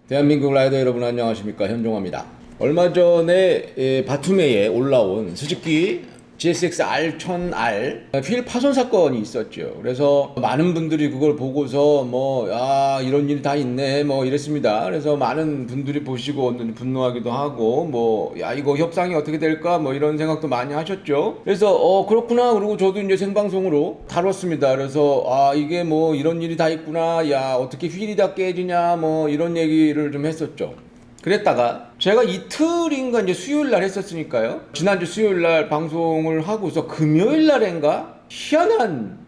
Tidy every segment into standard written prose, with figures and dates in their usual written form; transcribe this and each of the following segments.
대한민국 라이더 여러분 안녕하십니까, 현종화입니다. 얼마 전에 바투메에 올라온 스즈키 GSX R1000R 휠 파손 사건이 있었죠. 그래서 많은 분들이 그걸 보고서 이런 일이 다 있네 이랬습니다. 그래서 많은 분들이 보시고 분노하기도 하고 이거 협상이 어떻게 될까 이런 생각도 많이 하셨죠. 그래서 그렇구나. 그리고 저도 이제 생방송으로 다뤘습니다. 그래서 이게 이런 일이 다 있구나, 야 어떻게 휠이 다 깨지냐 이런 얘기를 좀 했었죠. 그랬다가 제가 이틀인가 이제 수요일 날 했었으니까요. 지난주 수요일 날 방송을 하고서 금요일 날인가 희한한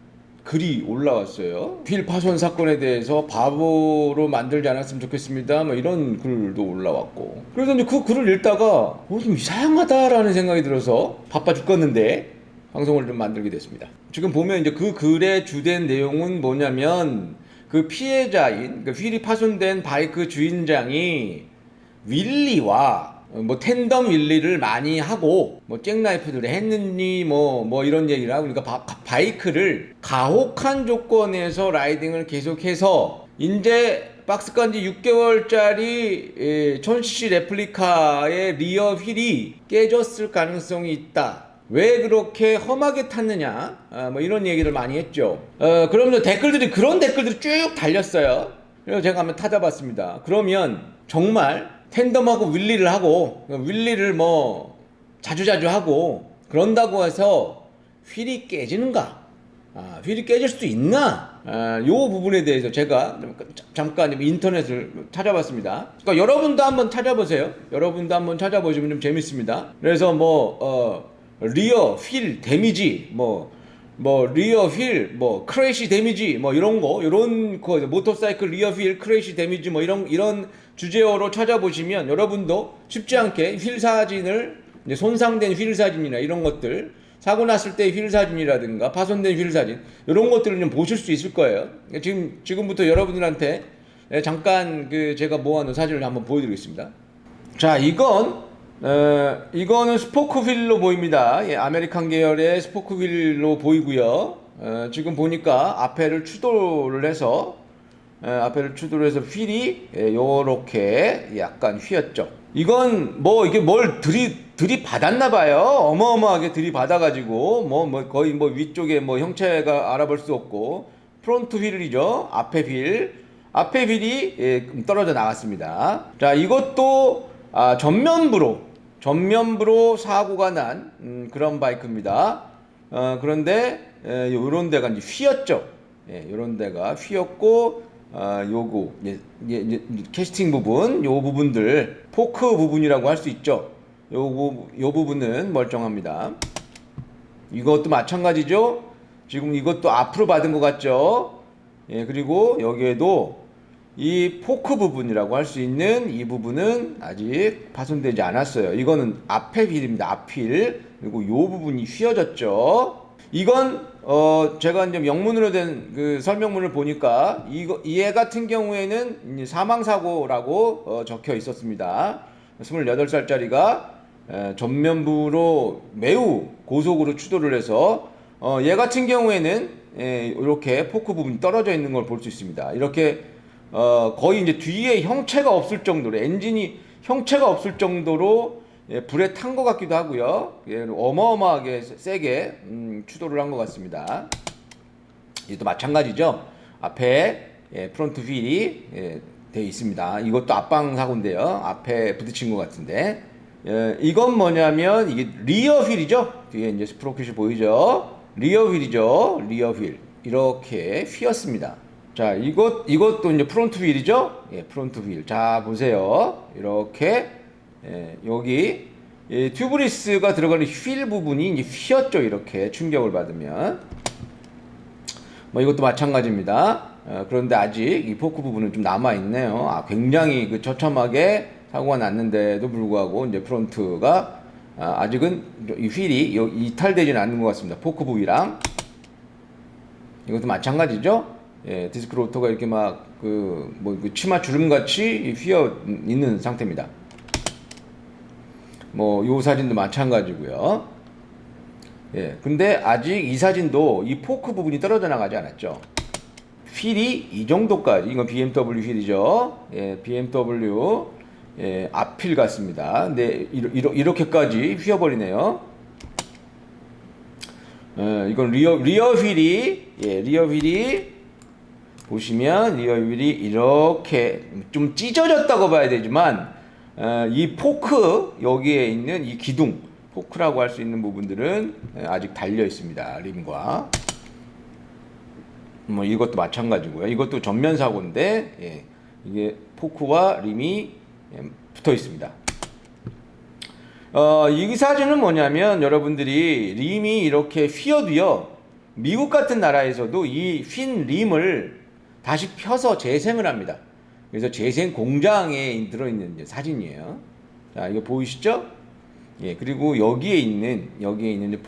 글이 올라왔어요. 휠 파손 사건에 대해서 바보로 만들지 않았으면 좋겠습니다. 이런 글도 올라왔고. 그래서 이제 그 글을 읽다가 좀 이상하다라는 생각이 들어서 바빠 죽겠는데 방송을 좀 만들게 됐습니다. 지금 보면 이제 그 글의 주된 내용은 뭐냐면, 그 피해자인 휠이 파손된 바이크 주인장이 윌리와 텐덤 윌리를 많이 하고 잭나이프들을 했느니 이런 얘기를 하고, 그러니까 바이크를 가혹한 조건에서 라이딩을 계속해서 이제 박스권 지 6개월짜리 1000cc 레플리카의 리어 휠이 깨졌을 가능성이 있다. 왜 그렇게 험하게 탔느냐, 이런 얘기를 많이 했죠. 그러면서 그런 댓글들이 쭉 달렸어요. 그래서 제가 한번 찾아봤습니다. 그러면 정말 텐덤하고 윌리를 자주자주 하고 그런다고 해서 휠이 깨지는가? 휠이 깨질 수도 있나? 요 부분에 대해서 제가 잠깐 인터넷을 찾아봤습니다. 그러니까 여러분도 한번 찾아보세요. 여러분도 한번 찾아보시면 좀 재밌습니다. 그래서 리어 휠 데미지, 리어 휠, 크래시 데미지, 이런 거, 모터사이클 리어 휠 크래시 데미지, 이런 주제어로 찾아보시면 여러분도 쉽지 않게 휠 사진을, 이제 손상된 휠 사진이나 이런 것들, 사고 났을 때 휠 사진이라든가 파손된 휠 사진, 이런 것들을 좀 보실 수 있을 거예요. 지금부터 여러분들한테 잠깐 제가 모아놓은 사진을 한번 보여드리겠습니다. 자, 이거는 스포크 휠로 보입니다. 아메리칸 계열의 스포크 휠로 보이고요. 지금 보니까 앞에를 추돌을 해서 휠이 요렇게 약간 휘었죠. 이건 이게 뭘 들이받았나봐요. 어마어마하게 들이받아가지고 거의 위쪽에 형체가 알아볼 수 없고, 프론트 휠이죠. 앞에 휠이 떨어져 나갔습니다. 자, 이것도 전면부로 사고가 난 그런 바이크입니다. 그런데 요런 데가 이제 휘었죠. 요런 데가 휘었고, 요거 캐스팅 부분, 요 부분들 포크 부분이라고 할 수 있죠. 요 부분은 멀쩡합니다. 이것도 마찬가지죠. 지금 이것도 앞으로 받은 것 같죠. 그리고 여기에도 이 포크 부분이라고 할 수 있는 이 부분은 아직 파손되지 않았어요. 이거는 앞에 휠입니다. 앞휠. 그리고 요 부분이 휘어졌죠. 이건 제가 이제 영문으로 된 그 설명문을 보니까 얘 같은 경우에는 사망사고라고 적혀 있었습니다. 28살짜리가 전면부로 매우 고속으로 추돌을 해서 얘 같은 경우에는 이렇게 포크 부분이 떨어져 있는 걸 볼 수 있습니다. 이렇게 거의 이제 뒤에 형체가 없을 정도로, 엔진이 형체가 없을 정도로 불에 탄 것 같기도 하고요. 어마어마하게 세게 추돌을 한 것 같습니다. 이것도 마찬가지죠. 앞에 프론트 휠이 되어 있습니다. 이것도 앞방 사고인데요. 앞에 부딪힌 것 같은데, 이건 뭐냐면 이게 리어 휠이죠. 뒤에 이제 스프로켓이 보이죠. 리어 휠이죠. 리어 휠 이렇게 휘었습니다. 자, 이것도 이제 프론트 휠이죠. 프론트 휠. 자, 보세요. 이렇게 여기 튜브리스가 들어가는 휠 부분이 이제 휘었죠. 이렇게 충격을 받으면. 이것도 마찬가지입니다. 그런데 아직 이 포크 부분은 좀 남아 있네요. 굉장히 처참하게 사고가 났는데도 불구하고 이제 프론트가 아직은 이 휠이 이탈되지는 않는 것 같습니다. 포크 부위랑. 이것도 마찬가지죠. 디스크 로터가 이렇게 치마 주름같이 휘어 있는 상태입니다. 요 사진도 마찬가지고요. 근데 아직 이 사진도 이 포크 부분이 떨어져 나가지 않았죠. 휠이 이 정도까지, 이건 BMW 휠이죠. 예, BMW 앞휠 같습니다. 근데 이렇게까지 휘어버리네요. 이건 리어 휠이, 리어 휠이 보시면 리어 휠이 이렇게 좀 찢어졌다고 봐야 되지만, 이 포크 여기에 있는 이 기둥, 포크라고 할 수 있는 부분들은 아직 달려 있습니다. 림과. 뭐 이것도 마찬가지고요. 이것도 전면 사고인데, 이게 포크와 림이 붙어 있습니다. 이 사진은 뭐냐면, 여러분들이 림이 이렇게 휘어도요, 미국 같은 나라에서도 이 휜 림을 다시 펴서 재생을 합니다. 그래서 재생 공장에 들어있는 사진이에요. 자, 이거 보이시죠? 예, 그리고 여기에 있는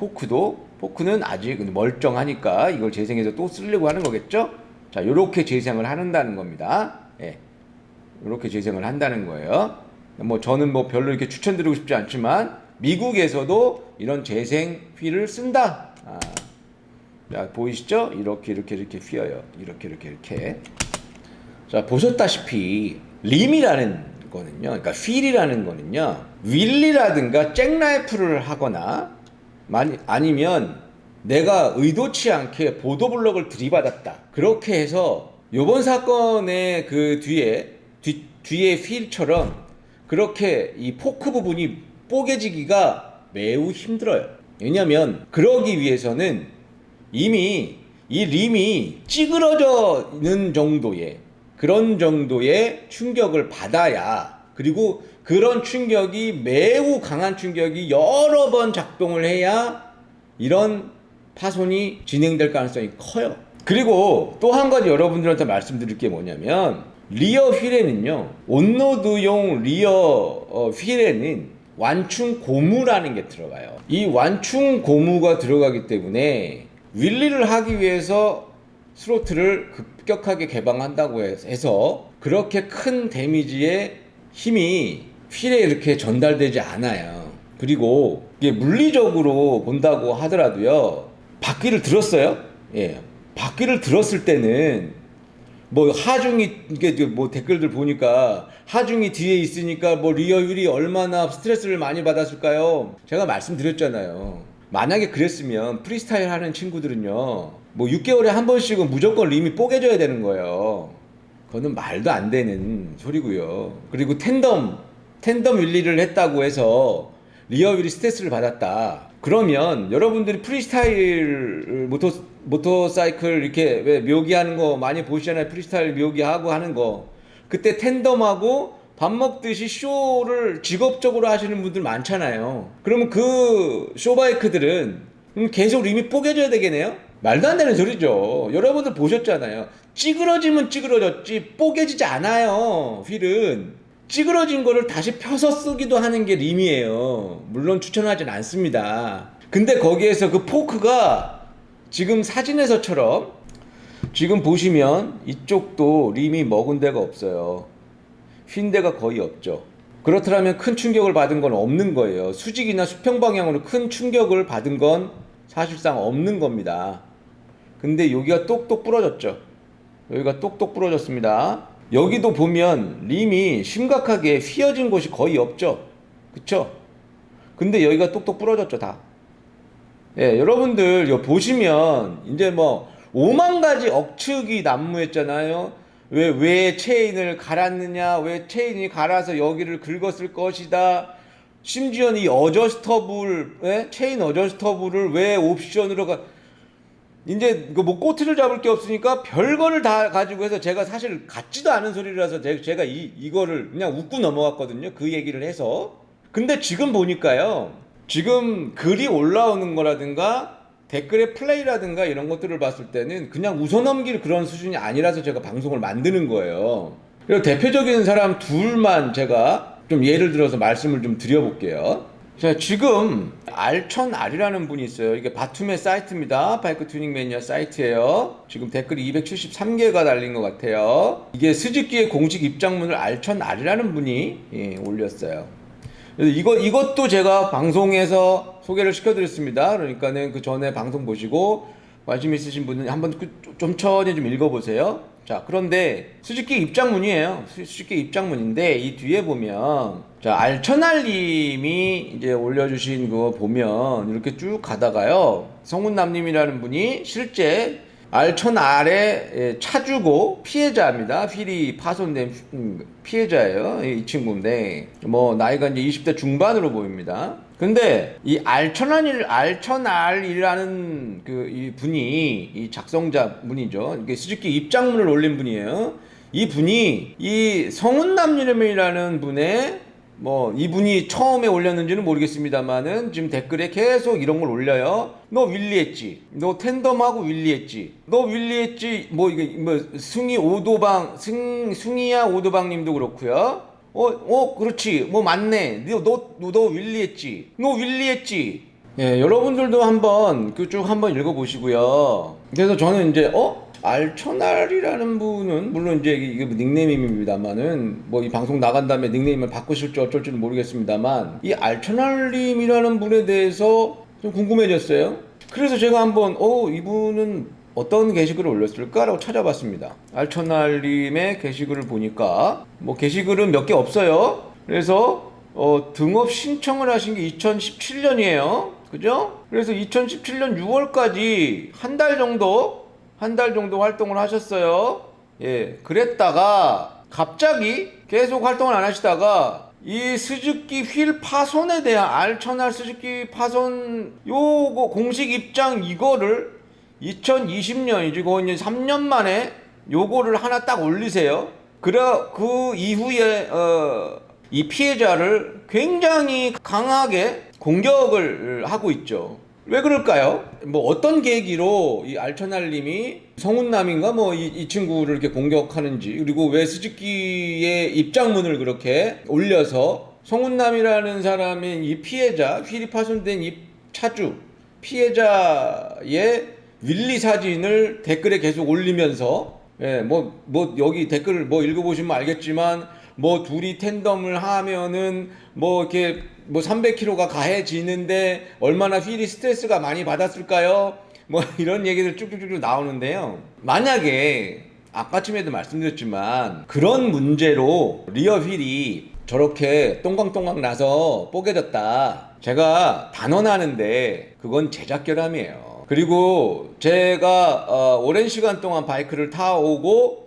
포크는 아직 멀쩡하니까 이걸 재생해서 또 쓰려고 하는 거겠죠? 자, 요렇게 재생을 한다는 겁니다. 예. 요렇게 재생을 한다는 거예요. 뭐 저는 뭐 별로 이렇게 추천드리고 싶지 않지만 미국에서도 이런 재생 휠을 쓴다. 자, 보이시죠? 이렇게 휘어요. 이렇게. 자, 보셨다시피 림이라는 거는요, 그러니까 휠이라는 거는요, 윌리라든가 잭나이프를 하거나 아니면 내가 의도치 않게 보도블럭을 들이받았다, 그렇게 해서 요번 사건의 그 뒤에 휠처럼 그렇게 이 포크 부분이 뽀개지기가 매우 힘들어요. 왜냐면 그러기 위해서는 이미 이 림이 찌그러지는 정도의 그런 정도의 충격을 받아야, 그리고 그런 충격이 매우 강한 충격이 여러 번 작동을 해야 이런 파손이 진행될 가능성이 커요. 그리고 또 한 가지 여러분들한테 말씀드릴 게 뭐냐면, 리어 휠에는요, 온로드용 리어 휠에는 완충 고무라는 게 들어가요. 이 완충 고무가 들어가기 때문에 윌리를 하기 위해서 스로틀을 급격하게 개방한다고 해서 그렇게 큰 데미지의 힘이 휠에 이렇게 전달되지 않아요. 그리고 이게 물리적으로 본다고 하더라도요, 바퀴를 들었어요. 예, 바퀴를 들었을 때는 뭐 하중이, 이게 뭐 댓글들 보니까 하중이 뒤에 있으니까 뭐 리어 휠이 얼마나 스트레스를 많이 받았을까요? 제가 말씀드렸잖아요. 만약에 그랬으면 프리스타일 하는 친구들은요, 뭐 6개월에 한 번씩은 무조건 림이 뽀개져야 되는 거예요. 그거는 말도 안 되는 소리고요. 그리고 텐덤 윌리를 했다고 해서 리어 휠이 스트레스를 받았다, 그러면 여러분들이 프리스타일 모터사이클 이렇게 왜 묘기하는 거 많이 보시잖아요. 프리스타일 묘기하고 하는 거, 그때 텐덤하고 밥 먹듯이 쇼를 직업적으로 하시는 분들 많잖아요. 그러면 그 쇼바이크들은 계속 림이 뽀개져야 되겠네요? 말도 안 되는 소리죠. 여러분들 보셨잖아요. 찌그러지면 찌그러졌지 뽀개지지 않아요. 휠은 찌그러진 거를 다시 펴서 쓰기도 하는 게 림이에요. 물론 추천하진 않습니다. 근데 거기에서 그 포크가 지금 사진에서처럼, 지금 보시면 이쪽도 림이 먹은 데가 없어요. 휜 데가 거의 없죠. 그렇다면 큰 충격을 받은 건 없는 거예요. 수직이나 수평 방향으로 큰 충격을 받은 건 사실상 없는 겁니다. 근데 여기가 똑똑 부러졌죠. 여기가 똑똑 부러졌습니다. 여기도 보면 림이 심각하게 휘어진 곳이 거의 없죠. 그쵸? 근데 여기가 똑똑 부러졌죠, 다. 예, 여러분들 이거 보시면 이제 뭐 5만 가지 억측이 난무했잖아요. 왜 체인을 갈았느냐, 왜 체인이 갈아서 여기를 긁었을 것이다. 심지어는 이 체인 어저스터블을 왜 옵션으로 이제 뭐 꼬투리를 잡을 게 없으니까 별거를 다 가지고 해서, 제가 사실 같지도 않은 소리라서 제가 이거를 그냥 웃고 넘어갔거든요. 그 얘기를 해서. 근데 지금 보니까요, 지금 글이 올라오는 거라든가 댓글의 플레이라든가 이런 것들을 봤을 때는 그냥 웃어넘길 그런 수준이 아니라서 제가 방송을 만드는 거예요. 그리고 대표적인 사람 둘만 제가 좀 예를 들어서 말씀을 좀 드려볼게요. 자, 지금 R1000R이라는 분이 있어요. 이게 바툼의 사이트입니다. 바이크 튜닝 매니아 사이트예요. 지금 댓글이 273개가 달린 것 같아요. 이게 스즈키의 공식 입장문을 R1000R이라는 분이 올렸어요. 그래서 이것도 제가 방송에서 소개를 시켜드렸습니다. 그러니까는 그 전에 방송 보시고 관심 있으신 분은 한번 좀 천천히 좀 읽어보세요. 자, 그런데 수직기 입장문이에요. 수직기 입장문인데 이 뒤에 보면 자, 알천알님이 이제 올려주신 거 보면 이렇게 쭉 가다가요, 성훈남님이라는 분이 실제 알천알에 차주고 피해자입니다. 휠이 파손된 피해자예요. 이 친구인데 뭐 나이가 이제 20대 중반으로 보입니다. 근데 이 알천알이라는 이 분이, 이 작성자 분이죠. 이게 수직기 입장문을 올린 분이에요. 이 분이 이 성훈남님이라는 분의 뭐 이분이 처음에 올렸는지는 모르겠습니다만은 지금 댓글에 계속 이런 걸 올려요. 너 윌리했지, 너 텐덤하고 윌리했지, 너 윌리했지, 뭐 이게 뭐 승희야 오도방님도 그렇고요. 그렇지, 뭐 맞네, 너 윌리했지, 너 윌리했지. 예, 여러분들도 한번 쭉 한번 읽어보시고요. 그래서 저는 이제 알천알이라는 분은 물론 이제 이게 닉네임입니다만은 뭐 이 방송 나간 다음에 닉네임을 바꾸실지 어쩔지는 모르겠습니다만 이 알천알님이라는 분에 대해서 좀 궁금해졌어요. 그래서 제가 한번 이분은 어떤 게시글을 올렸을까라고 찾아봤습니다. 알천알님의 게시글을 보니까 뭐 게시글은 몇 개 없어요. 그래서 등업 신청을 하신 게 2017년이에요. 그죠? 그래서 2017년 6월까지 한 달 정도 활동을 하셨어요. 예, 그랬다가 갑자기 계속 활동을 안 하시다가 이 스즈키 휠 파손에 대한 알천알 스즈키 파손 요거 공식 입장 이거를 2020년이지 거의 이제 3년 만에 요거를 하나 딱 올리세요. 그 이후에 이 피해자를 굉장히 강하게 공격을 하고 있죠. 왜 그럴까요? 뭐 어떤 계기로 이 알천알님이 성훈남인가 뭐 이 친구를 이렇게 공격하는지, 그리고 왜 스즈키의 입장문을 그렇게 올려서 성훈남이라는 사람인 이 피해자, 휠이 파손된 이 차주 피해자의 윌리 사진을 댓글에 계속 올리면서, 뭐 여기 댓글을 뭐 읽어보시면 알겠지만 뭐 둘이 텐덤을 하면은 뭐 이렇게 뭐 300km가 가해지는데 얼마나 휠이 스트레스가 많이 받았을까요? 뭐 이런 얘기들 쭉쭉쭉 나오는데요. 만약에 아까쯤에도 말씀드렸지만 그런 문제로 리어 휠이 저렇게 똥강똥강 나서 뽀개졌다, 제가 단언하는데 그건 제작 결함이에요. 그리고 제가 오랜 시간 동안 바이크를 타오고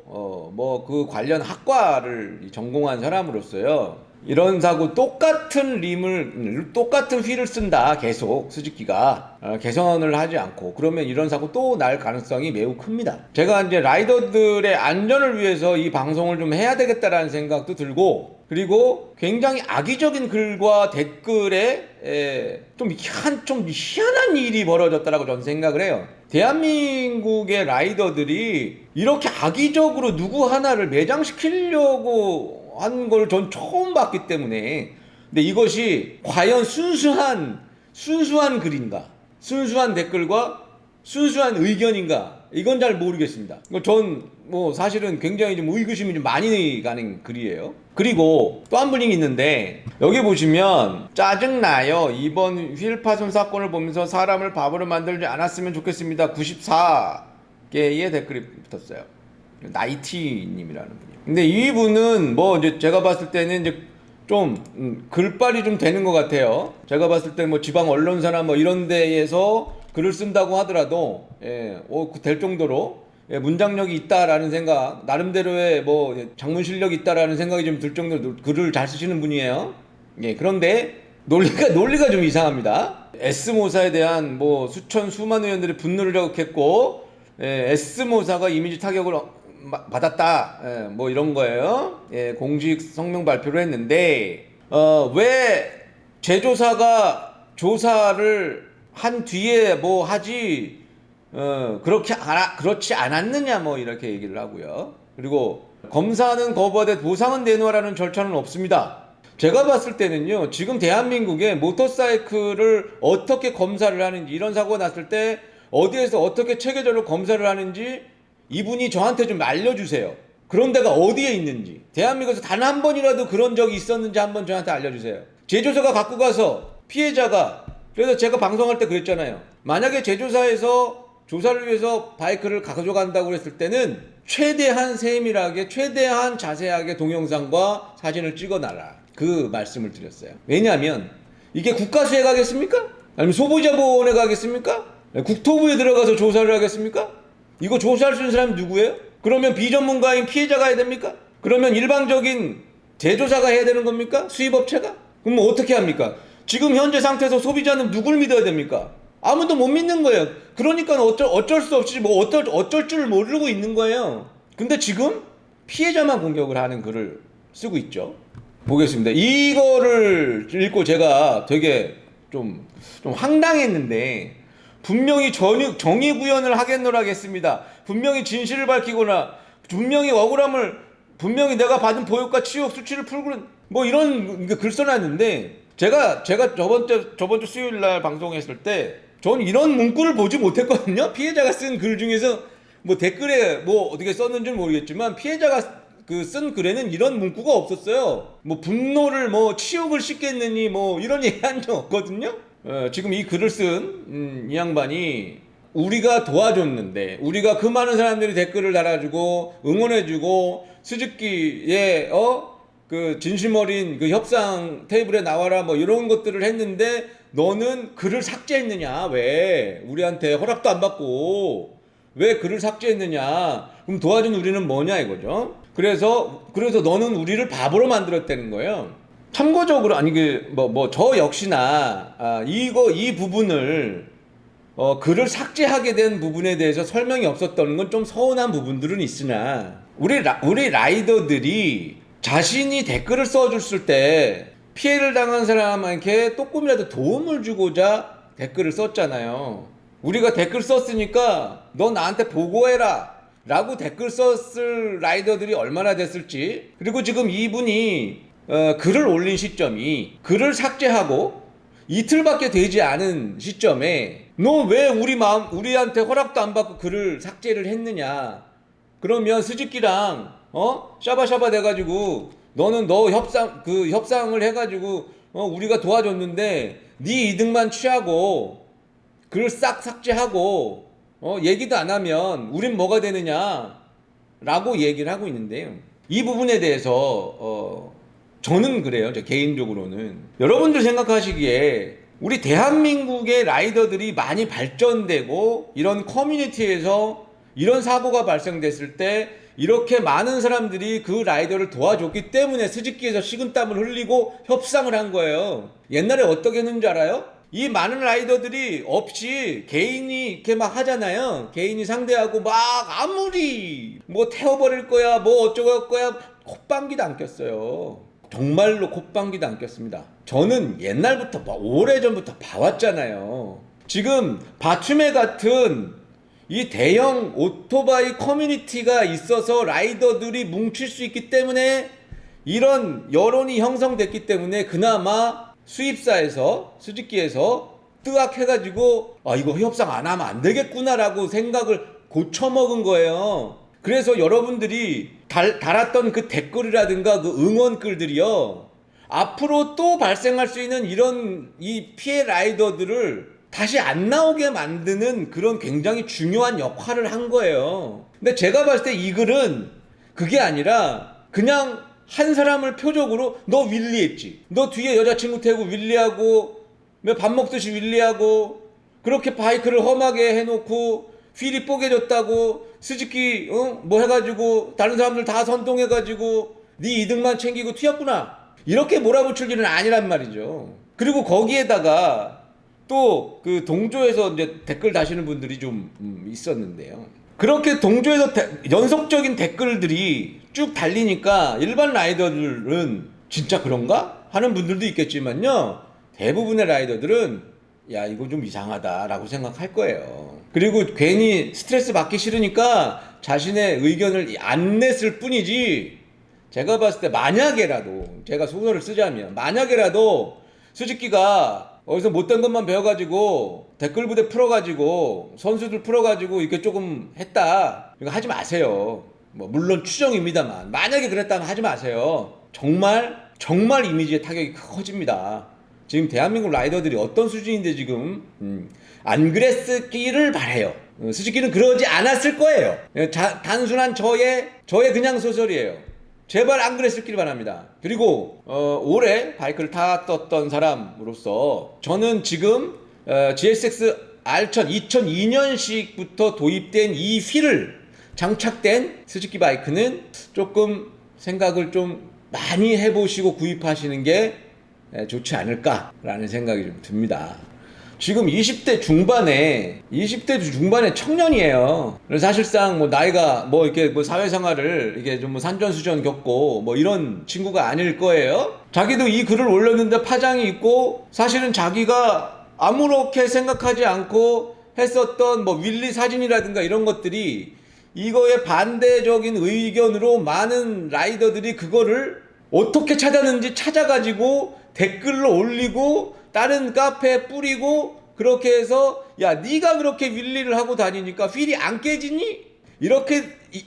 뭐 그 관련 학과를 전공한 사람으로서요, 이런 사고 똑같은 휠을 쓴다, 계속 스즈키가 개선을 하지 않고 그러면 이런 사고 또 날 가능성이 매우 큽니다. 제가 이제 라이더들의 안전을 위해서 이 방송을 좀 해야 되겠다라는 생각도 들고, 그리고 굉장히 악의적인 글과 댓글에 좀 희한한 일이 벌어졌다라고 저는 생각을 해요. 대한민국의 라이더들이 이렇게 악의적으로 누구 하나를 매장시키려고 한 걸 전 처음 봤기 때문에, 근데 이것이 과연 순수한 글인가, 순수한 댓글과 순수한 의견인가, 이건 잘 모르겠습니다. 전 뭐 사실은 굉장히 좀 의구심이 좀 많이 가는 글이에요. 그리고 또 한 분이 있는데 여기 보시면 짜증나요. 이번 휠 파손 사건을 보면서 사람을 바보로 만들지 않았으면 좋겠습니다. 94개의 댓글이 붙었어요. 나이티님이라는 분이요. 근데 이분은 뭐 이제 제가 봤을 때는 이제 좀 글빨이 좀 되는 것 같아요. 제가 봤을 때 뭐 지방 언론사나 뭐 이런 데에서 글을 쓴다고 하더라도 될 정도로 문장력이 있다라는 생각, 나름대로의 뭐 장문 실력이 있다라는 생각이 좀 들 정도로 글을 잘 쓰시는 분이에요. 그런데 논리가 좀 이상합니다. S모사에 대한 뭐 수만 의원들이 분노를 자극했고, S모사가 이미지 타격을 받았다, 뭐 이런 거예요. 공식 성명 발표를 했는데 왜 제조사가 조사를 한 뒤에 뭐 하지 그렇지 않았느냐, 뭐 이렇게 얘기를 하고요. 그리고 검사는 거부하되 보상은 내놓으라는 절차는 없습니다. 제가 봤을 때는요, 지금 대한민국의 모터사이클을 어떻게 검사를 하는지, 이런 사고가 났을 때 어디에서 어떻게 체계적으로 검사를 하는지 이분이 저한테 좀 알려주세요. 그런 데가 어디에 있는지, 대한민국에서 단 한 번이라도 그런 적이 있었는지 한번 저한테 알려주세요. 제조사가 갖고 가서 피해자가, 그래서 제가 방송할 때 그랬잖아요. 만약에 제조사에서 조사를 위해서 바이크를 가져간다고 했을 때는 최대한 세밀하게 최대한 자세하게 동영상과 사진을 찍어놔라, 그 말씀을 드렸어요. 왜냐하면 이게 국가수에 가겠습니까? 아니면 소비자보호원에 가겠습니까? 국토부에 들어가서 조사를 하겠습니까? 이거 조사할 수 있는 사람이 누구예요? 그러면 비전문가인 피해자가 해야 됩니까? 그러면 일방적인 제조사가 해야 되는 겁니까? 수입업체가? 그럼 어떻게 합니까? 지금 현재 상태에서 소비자는 누굴 믿어야 됩니까? 아무도 못 믿는 거예요. 그러니까 어쩔 수 없이 어쩔 줄 모르고 있는 거예요. 근데 지금 피해자만 공격을 하는 글을 쓰고 있죠. 보겠습니다. 이거를 읽고 제가 되게 좀 황당했는데, 분명히 정의 구현을 하겠노라겠습니다. 분명히 진실을 밝히거나 분명히 억울함을, 분명히 내가 받은 보육과 치욕 수치를 풀고 뭐 이런 글 써놨는데, 제가 저번 주 수요일 날 방송했을 때 저는 이런 문구를 보지 못했거든요. 피해자가 쓴 글 중에서 뭐 댓글에 뭐 어떻게 썼는지는 모르겠지만 피해자가 쓴 글에는 이런 문구가 없었어요. 뭐 분노를 뭐 치욕을 씻겠느니 뭐 이런 얘기 한 적 없거든요. 지금 이 글을 쓴 이 양반이 우리가 도와줬는데, 우리가 그 많은 사람들이 댓글을 달아주고 응원해주고 스즈키의 그 진심 어린 그 협상 테이블에 나와라 뭐 이런 것들을 했는데 너는 글을 삭제했느냐? 왜 우리한테 허락도 안 받고 왜 글을 삭제했느냐? 그럼 도와준 우리는 뭐냐 이거죠. 그래서 너는 우리를 바보로 만들었다는 거예요. 참고적으로, 아니 저 역시나 이 부분을 글을 삭제하게 된 부분에 대해서 설명이 없었던 건 좀 서운한 부분들은 있으나, 우리 라이더들이 자신이 댓글을 써줬을 때 피해를 당한 사람한테 조금이라도 도움을 주고자 댓글을 썼잖아요. 우리가 댓글 썼으니까 너 나한테 보고해라 라고 댓글 썼을 라이더들이 얼마나 됐을지. 그리고 지금 이분이 글을 올린 시점이 글을 삭제하고 이틀밖에 되지 않은 시점에 너 왜 우리한테 허락도 안 받고 글을 삭제를 했느냐? 그러면 스즈키랑 샤바샤바 돼가지고 너는 협상을 해가지고 우리가 도와줬는데 네 이득만 취하고 글을 싹 삭제하고 얘기도 안 하면 우린 뭐가 되느냐 라고 얘기를 하고 있는데요. 이 부분에 대해서 저는 그래요. 저 개인적으로는 여러분들 생각하시기에 우리 대한민국의 라이더들이 많이 발전되고 이런 커뮤니티에서 이런 사고가 발생됐을 때 이렇게 많은 사람들이 그 라이더를 도와줬기 때문에 스즈키에서 식은땀을 흘리고 협상을 한 거예요. 옛날에 어떻게 했는지 알아요? 이 많은 라이더들이 없이 개인이 이렇게 막 하잖아요. 개인이 상대하고 막 아무리 뭐 태워버릴 거야 뭐 어쩌고 할 거야, 콧방귀도 안 꼈어요. 정말로 콧방귀도 안 꼈습니다. 저는 옛날부터 오래전부터 봐왔잖아요. 지금 바투메 같은 이 대형 오토바이 커뮤니티가 있어서 라이더들이 뭉칠 수 있기 때문에 이런 여론이 형성됐기 때문에 그나마 수입사에서 스즈키에서 뜨악해가지고 이거 협상 안 하면 안 되겠구나라고 생각을 고쳐먹은 거예요. 그래서 여러분들이 달았던 그 댓글이라든가 그 응원글들이요, 앞으로 또 발생할 수 있는 이 피해 라이더들을 다시 안 나오게 만드는 그런 굉장히 중요한 역할을 한 거예요. 근데 제가 봤을 때 이 글은 그게 아니라 그냥 한 사람을 표적으로 너 윌리했지, 너 뒤에 여자친구 태우고 윌리하고 밥 먹듯이 윌리하고 그렇게 바이크를 험하게 해놓고 휠이 뽀개졌다고 스즈키 뭐 해가지고 다른 사람들 다 선동해가지고 네 이득만 챙기고 튀었구나, 이렇게 몰아붙일 일은 아니란 말이죠. 그리고 거기에다가 또 그 동조에서 이제 댓글 다시는 분들이 좀 있었는데요. 그렇게 동조에서 연속적인 댓글들이 쭉 달리니까 일반 라이더들은 진짜 그런가 하는 분들도 있겠지만요, 대부분의 라이더들은 야 이거 좀 이상하다 라고 생각할 거예요. 그리고 괜히 스트레스 받기 싫으니까 자신의 의견을 안 냈을 뿐이지, 제가 봤을 때 만약에라도, 제가 소설을 쓰자면 만약에라도 스즈키가 어디서 못된 것만 배워가지고 댓글 부대 풀어가지고 선수들 풀어가지고 이렇게 조금 했다, 이거 하지 마세요. 뭐 물론 추정입니다만 만약에 그랬다면 하지 마세요. 정말 이미지에 타격이 커집니다. 지금 대한민국 라이더들이 어떤 수준인데 지금 안 그랬기를 바래요. 스즈키는 그러지 않았을 거예요. 단순한 저의 그냥 소설이에요. 제발 안 그랬을길 바랍니다. 그리고 올해 바이크를 탔던 사람으로서 저는 지금 GSX R1000 2002년식부터 도입된 이 휠을 장착된 스즈키 바이크는 조금 생각을 좀 많이 해보시고 구입하시는 게 좋지 않을까라는 생각이 좀 듭니다. 지금 20대 중반에 청년이에요. 그래서 사실상 뭐 나이가 뭐 이렇게 뭐 사회생활을 이게 좀 뭐 산전수전 겪고 뭐 이런 친구가 아닐 거예요. 자기도 이 글을 올렸는데 파장이 있고, 사실은 자기가 아무렇게 생각하지 않고 했었던 뭐 윌리 사진이라든가 이런 것들이 이거에 반대적인 의견으로 많은 라이더들이 그거를 어떻게 찾았는지 찾아가지고 댓글로 올리고 다른 카페에 뿌리고, 그렇게 해서 야 네가 그렇게 윌리를 하고 다니니까 휠이 안 깨지니?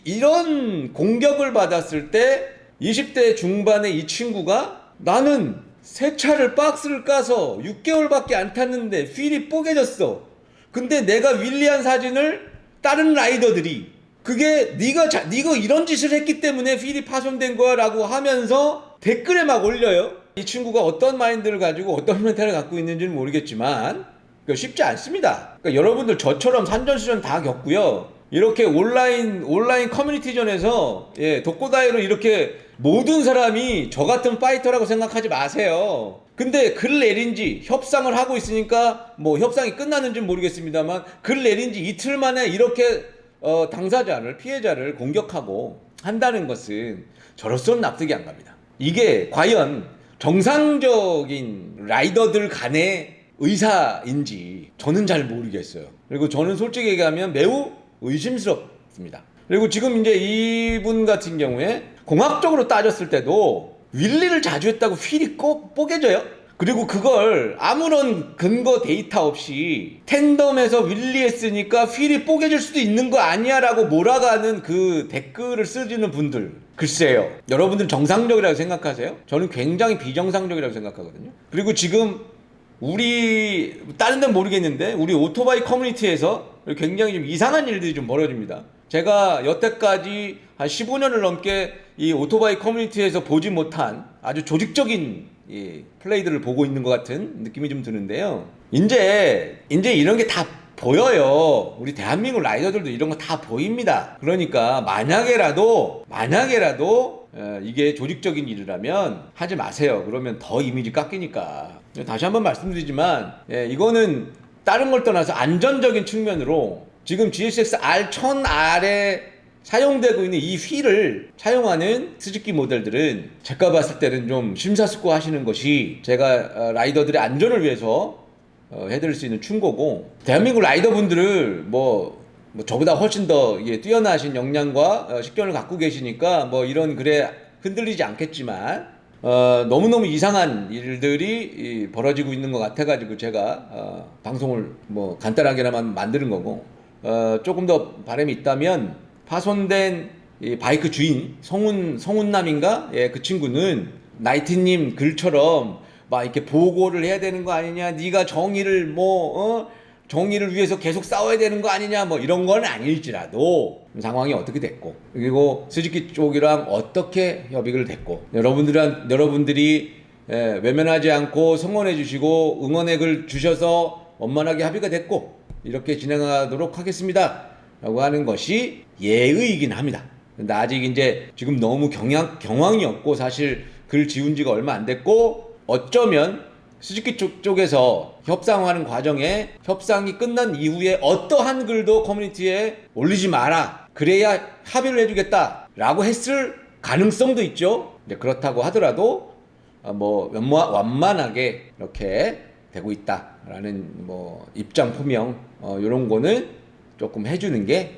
이런 공격을 받았을 때 20대 중반의 이 친구가, 나는 새 차를 박스를 까서 6개월밖에 안 탔는데 휠이 뽀개졌어. 근데 내가 윌리한 사진을 다른 라이더들이 그게 네가 이런 짓을 했기 때문에 휠이 파손된 거야 라고 하면서 댓글에 막 올려요. 이 친구가 어떤 마인드를 가지고 어떤 멘탈을 갖고 있는지는 모르겠지만 쉽지 않습니다. 그러니까 여러분들 저처럼 산전수전 다 겪고요, 이렇게 온라인 커뮤니티전에서 독고다이로 이렇게 모든 사람이 저 같은 파이터라고 생각하지 마세요. 근데 글 내린 지 협상을 하고 있으니까 뭐 협상이 끝났는지는 모르겠습니다만 글 내린 지 이틀 만에 이렇게 피해자를 공격하고 한다는 것은 저로서는 납득이 안 갑니다. 이게 과연 정상적인 라이더들 간의 의사인지 저는 잘 모르겠어요. 그리고 저는 솔직히 얘기하면 매우 의심스럽습니다. 그리고 지금 이제 이분 같은 경우에 공학적으로 따졌을 때도 윌리를 자주 했다고 휠이 꼭 뽀개져요? 그리고 그걸 아무런 근거 데이터 없이 텐덤에서 윌리했으니까 휠이 뽀개질 수도 있는 거 아니야 라고 몰아가는 그 댓글을 쓰시는 분들, 글쎄요, 여러분들은 정상적이라고 생각하세요? 저는 굉장히 비정상적이라고 생각하거든요. 그리고 지금 우리 다른 데는 모르겠는데 우리 오토바이 커뮤니티에서 굉장히 좀 이상한 일들이 좀 벌어집니다. 제가 여태까지 한 15년을 넘게 이 오토바이 커뮤니티에서 보지 못한 아주 조직적인 플레이들을 보고 있는 것 같은 느낌이 좀 드는데요. 이제 이런 게 다 보여요. 우리 대한민국 라이더들도 이런 거 다 보입니다. 그러니까 만약에라도 이게 조직적인 일이라면 하지 마세요. 그러면 더 이미지 깎이니까. 다시 한번 말씀드리지만 이거는 다른 걸 떠나서 안전적인 측면으로 지금 GSX R1000R에 사용되고 있는 이 휠을 사용하는 스즈키 모델들은 제가 봤을 때는 좀 심사숙고하시는 것이 제가 라이더들의 안전을 위해서 해드릴 수 있는 충고고, 대한민국 라이더분들을 뭐 저보다 훨씬 더 뛰어나신 역량과 식견을 갖고 계시니까 뭐 이런 글에 흔들리지 않겠지만 너무너무 이상한 일들이 벌어지고 있는 것 같아가지고 제가 방송을 뭐 간단하게나마 만드는 거고, 조금 더 바람이 있다면 파손된 이 바이크 주인 성훈남인가? 그 친구는 나이트님 글처럼 막 이렇게 보고를 해야 되는 거 아니냐, 네가 정의를 정의를 위해서 계속 싸워야 되는 거 아니냐, 뭐 이런 건 아닐지라도 상황이 어떻게 됐고, 그리고 스즈키 쪽이랑 어떻게 협의를 됐고, 여러분들이 외면하지 않고 성원해 주시고 응원의 글 주셔서 원만하게 합의가 됐고 이렇게 진행하도록 하겠습니다 라고 하는 것이 예의이긴 합니다. 근데 아직 이제 지금 너무 경황이 없고, 사실 글 지운 지가 얼마 안 됐고, 어쩌면 스즈키 쪽에서 협상하는 과정에 협상이 끝난 이후에 어떠한 글도 커뮤니티에 올리지 마라, 그래야 합의를 해주겠다 라고 했을 가능성도 있죠. 그렇다고 하더라도 뭐 완만하게 이렇게 되고 있다 라는 뭐 입장 표명 이런 거는 조금 해주는 게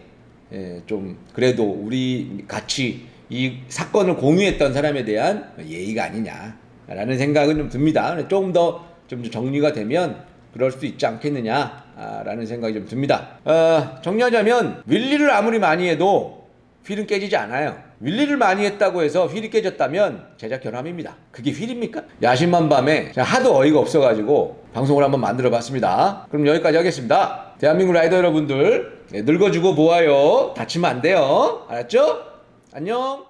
좀 그래도 우리 같이 이 사건을 공유했던 사람에 대한 예의가 아니냐라는 생각은 좀 듭니다. 조금 더 좀 정리가 되면 그럴 수도 있지 않겠느냐라는 생각이 좀 듭니다. 정리하자면 윌리를 아무리 많이 해도 휠은 깨지지 않아요. 윌리를 많이 했다고 해서 휠이 깨졌다면 제작 결함입니다. 그게 휠입니까? 야심한 밤에 하도 어이가 없어가지고 방송을 한번 만들어 봤습니다. 그럼 여기까지 하겠습니다. 대한민국 라이더 여러분들, 늙어주고 모아요. 다치면 안 돼요. 알았죠? 안녕.